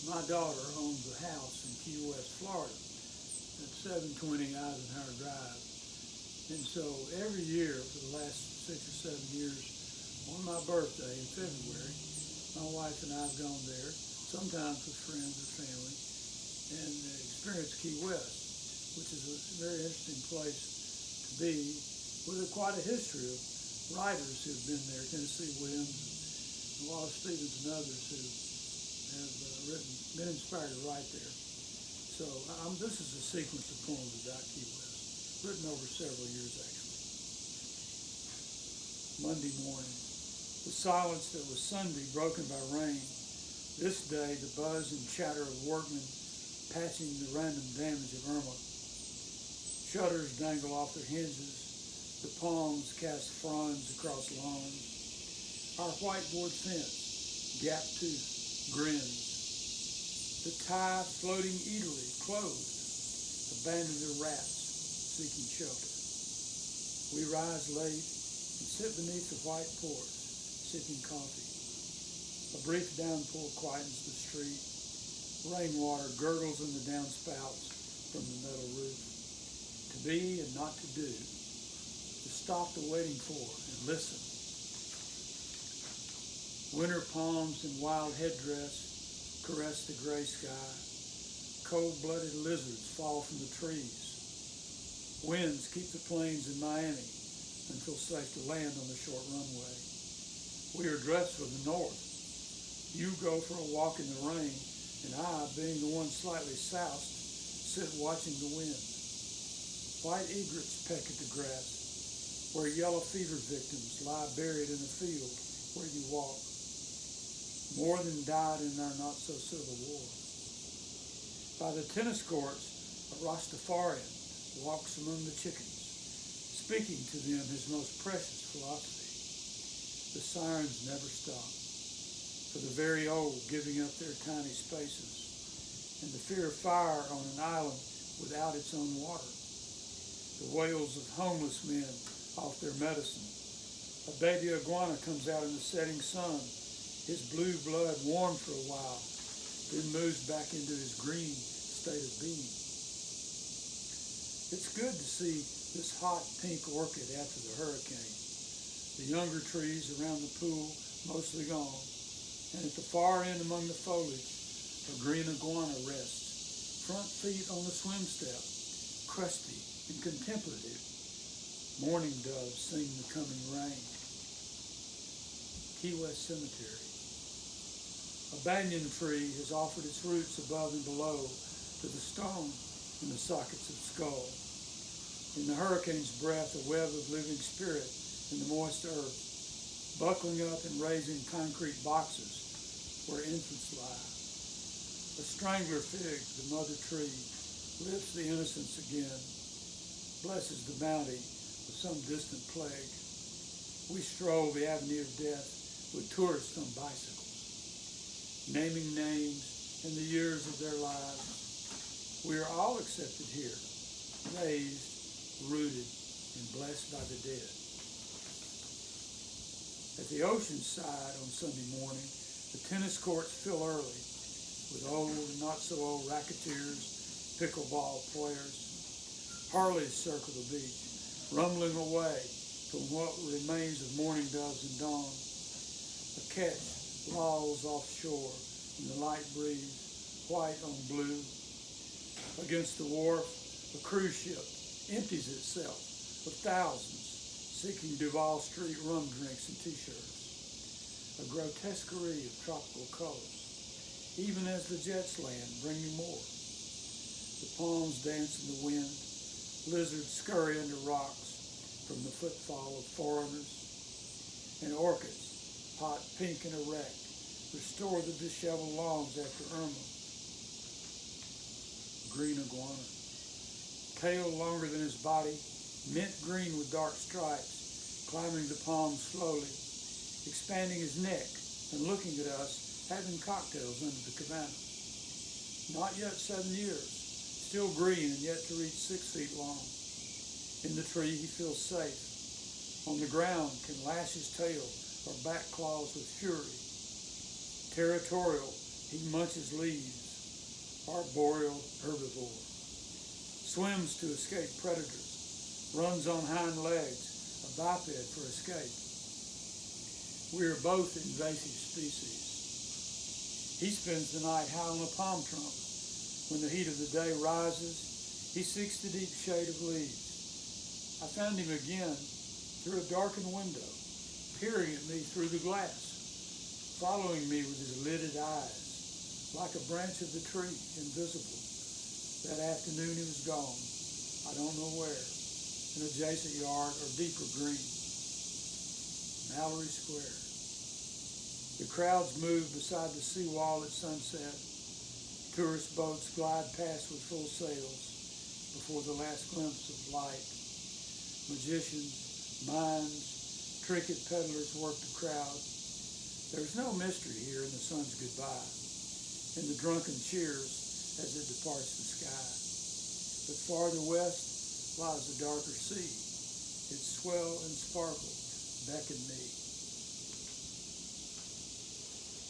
My daughter owns a house in Key West, Florida at 720 Eisenhower Drive. And so every year for the last 6 or 7 years, on my birthday in February, my wife and I have gone there, sometimes with friends or family, and experienced Key West, which is a very interesting place to be, with quite a history of writers who've been there, Tennessee Williams, Wallace Stevens, and others who have been inspired to write there. So this is a sequence of poems about Key West, written over several years actually. Monday morning, the silence that was Sunday broken by rain. This day, the buzz and chatter of workmen patching the random damage of Irma. Shutters dangle off their hinges. The palms cast fronds across lawns. Our whiteboard fence, gap-toothed, grins. The Thai floating eatery closed, abandoned their rats, seeking shelter. We rise late and sit beneath the white porch, sipping coffee. A brief downpour quietens the street. Rainwater gurgles in the downspouts from the metal roof. To be and not to do. To stop the waiting for and listen. Winter palms in wild headdress caress the gray sky. Cold-blooded lizards fall from the trees. Winds keep the planes in Miami until safe to land on the short runway. We are dressed for the north. You go for a walk in the rain, and I, being the one slightly soused, sit watching the wind. White egrets peck at the grass, where yellow fever victims lie buried in the field where you walk. More than died in our not-so-civil war. By the tennis courts, a Rastafarian walks among the chickens, speaking to them his most precious philosophy. The sirens never stop, for the very old giving up their tiny spaces, and the fear of fire on an island without its own water. The wails of homeless men off their medicine. A baby iguana comes out in the setting sun, his blue blood warm for a while, then moves back into his green state of being. It's good to see this hot pink orchid after the hurricane. The younger trees around the pool mostly gone, and at the far end among the foliage, a green iguana rests, front feet on the swim step, crusty and contemplative. Mourning doves sing the coming rain. Key West Cemetery. A banyan tree has offered its roots above and below to the stone in the sockets of skull. In the hurricane's breath, a web of living spirit in the moist earth, buckling up and raising concrete boxes where infants lie. A strangler fig, the mother tree, lifts the innocence again, blesses the bounty of some distant plague. We stroll the avenue of death with tourists on bicycles, naming names and the years of their lives. We are all accepted here, raised, rooted, and blessed by the dead. At the ocean side on Sunday morning, the tennis courts fill early with old and not so old racketeers, pickleball players. Harleys circle the beach, rumbling away from what remains of mourning doves and dawn. A ketch lolls offshore in the light breeze, white on blue. Against the wharf, a cruise ship empties itself of thousands seeking Duval Street rum drinks and t-shirts. A grotesquerie of tropical colors, even as the jets land, bringing more. The palms dance in the wind, lizards scurry under rocks from the footfall of foreigners, and orchids, hot, pink, and erect, restore the disheveled lawns after Irma. Green iguana, tail longer than his body, mint green with dark stripes, climbing the palms slowly, expanding his neck and looking at us, having cocktails under the cabana. Not yet 7 years, still green and yet to reach 6 feet long. In the tree he feels safe. On the ground can lash his tail or back claws with fury. Territorial, He munches leaves, arboreal herbivore. Swims to escape predators, runs on hind legs, a biped for escape. We are both invasive species. He spends the night high on a palm trunk. When the heat of the day rises, he seeks the deep shade of leaves. I found him again through a darkened window, peering at me through the glass, following me with his lidded eyes, like a branch of the tree, invisible. That afternoon he was gone, I don't know where, an adjacent yard or deeper green. Mallory Square. The crowds move beside the seawall at sunset. Tourist boats glide past with full sails before the last glimpse of light. Magicians, mimes, trinket peddlers work the crowd. There's no mystery here in the sun's goodbye, in the drunken cheers as it departs the sky. But farther west lies a darker sea. Its swell and sparkle beckon me.